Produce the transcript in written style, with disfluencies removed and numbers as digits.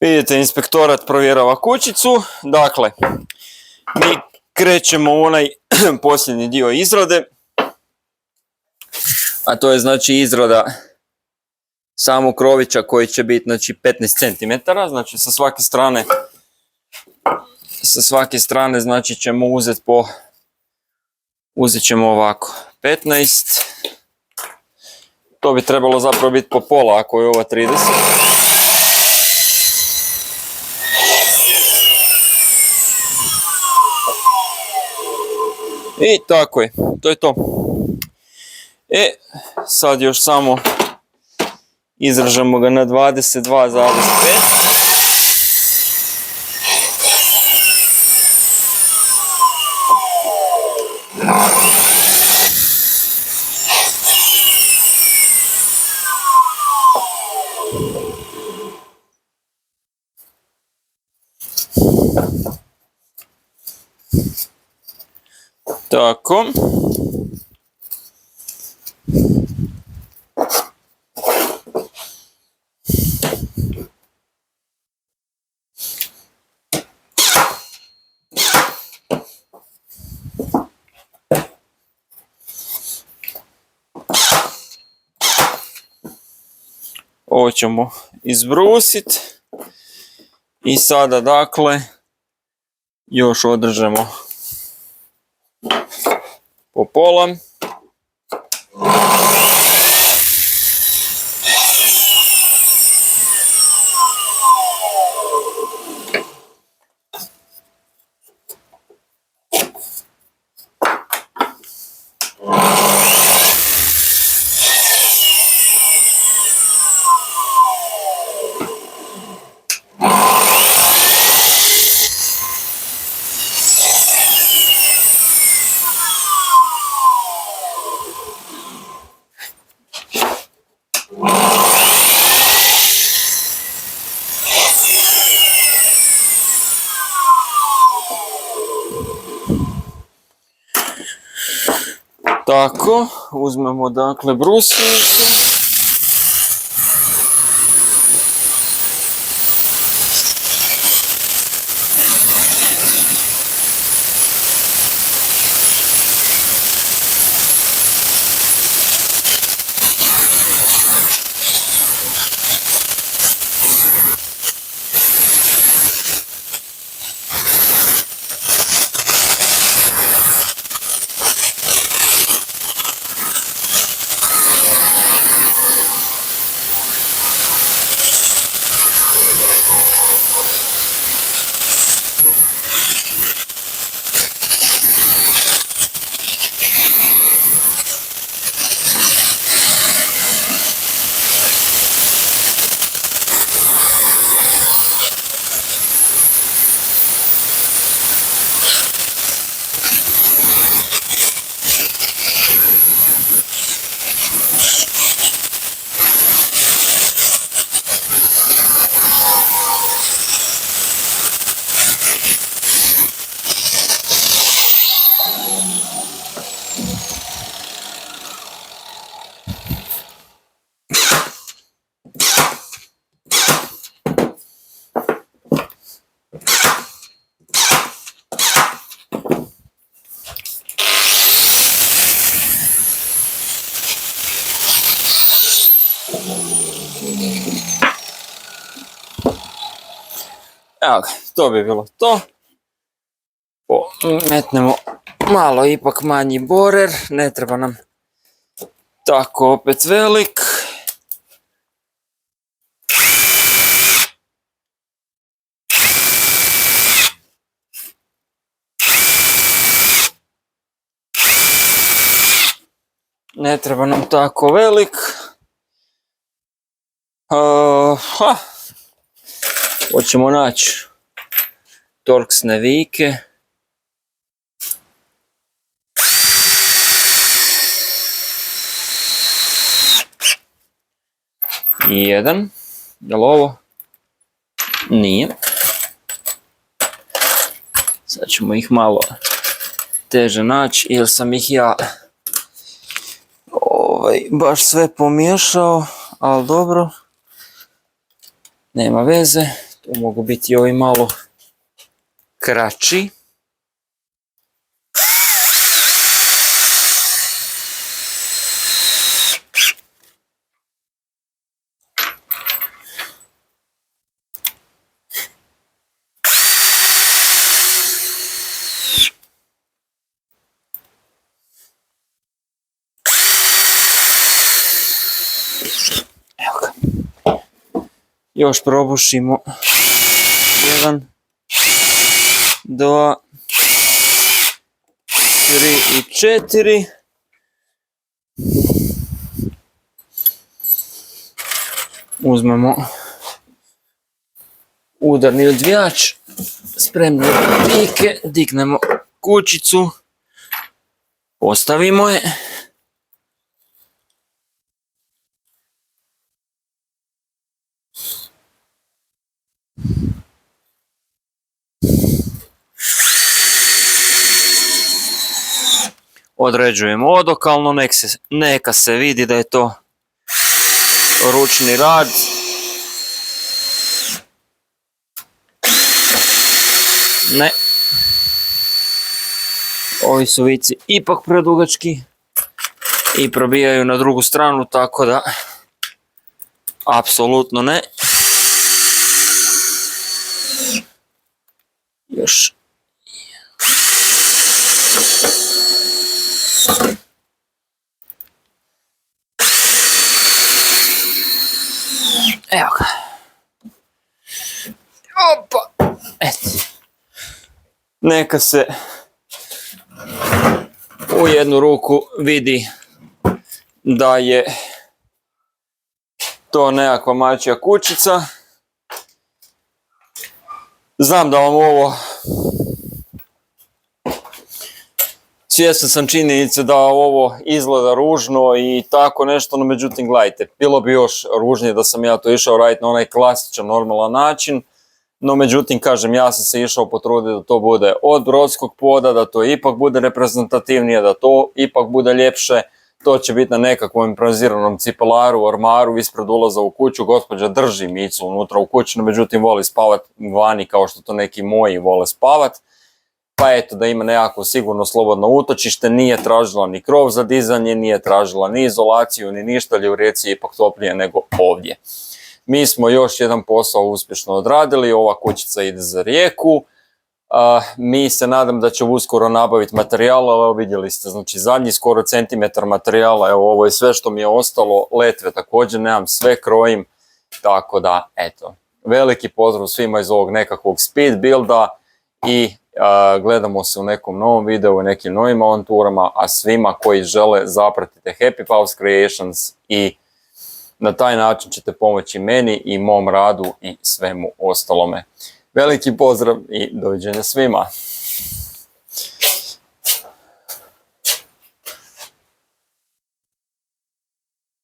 Vidite, inspektorat provjerava kućicu. Dakle, mi krećemo u onaj posljednji dio izrade, a to je znači izrada samog krovića koji će biti znači 15 cm, znači sa svake strane znači ćemo uzet ćemo ovako 15, to bi trebalo zapravo biti po pola ako je ova 30. I tako je, to je to. Sad još samo izražamo ga na 22,5. Tako. Ovo ćemo izbrusiti i sada dakle još održemo po pola. Tako, uzmemo dakle brusilicu. Evo ga, to bi bilo to. Metnemo malo ipak manji borer, ne treba nam tako opet velik. Ne treba nam tako velik. Hoćemo naći torksne vike. Jedan. Je li ovo? Nije. Sad ćemo ih malo teže naći jer sam ih ja baš sve pomiješao, ali dobro. Nema veze, Tu mogu biti ovi malo kraći. Evo ga. Još probušimo. 1, 2, 3 i 4. Uzmemo udarni odvijač, spremne pike, dignemo kućicu, postavimo je. Određujemo odokalno, neka se vidi da je to ručni rad. Ne. Ovi su vici ipak predugački i probijaju na drugu stranu, tako da apsolutno ne. Još. Evo ga. Opa. Eto. Neka se u jednu ruku vidi da je to nekakva mačja kućica. Znam da vam ovo, svjestan sam činjenice da ovo izgleda ružno i tako nešto, no međutim gledajte, bilo bi još ružnije da sam ja to išao raditi na onaj klasičan, normalan način, no međutim kažem, ja sam se išao potruditi da to bude od brodskog poda, da to ipak bude reprezentativnije, da to ipak bude ljepše. To će biti na nekakvom improviziranom cipelaru, ormaru, ispred ulaza u kuću. Gospođa drži Micu unutra u kući, no međutim voli spavat vani kao što to neki moji vole spavat. Pa eto, da ima nekako sigurno slobodno utočište, nije tražila ni krov za dizanje, nije tražila ni izolaciju, ni ništa, ali u Rijeci je ipak toplije nego ovdje. Mi smo još jedan posao uspješno odradili, ova kućica ide za Rijeku. Mi se nadam da će uskoro nabaviti materijal, ali vidjeli ste, znači zadnji skoro centimetar materijala, evo ovo je sve što mi je ostalo, letve također nemam, sve krojim, tako da eto, veliki pozdrav svima iz ovog nekakvog speed builda i gledamo se u nekom novom videu, u nekim novim avanturama, a svima koji žele zapratite Happy Paws Creations i na taj način ćete pomoći meni i mom radu i svemu ostalome. Veliki pozdrav i doviđenja svima!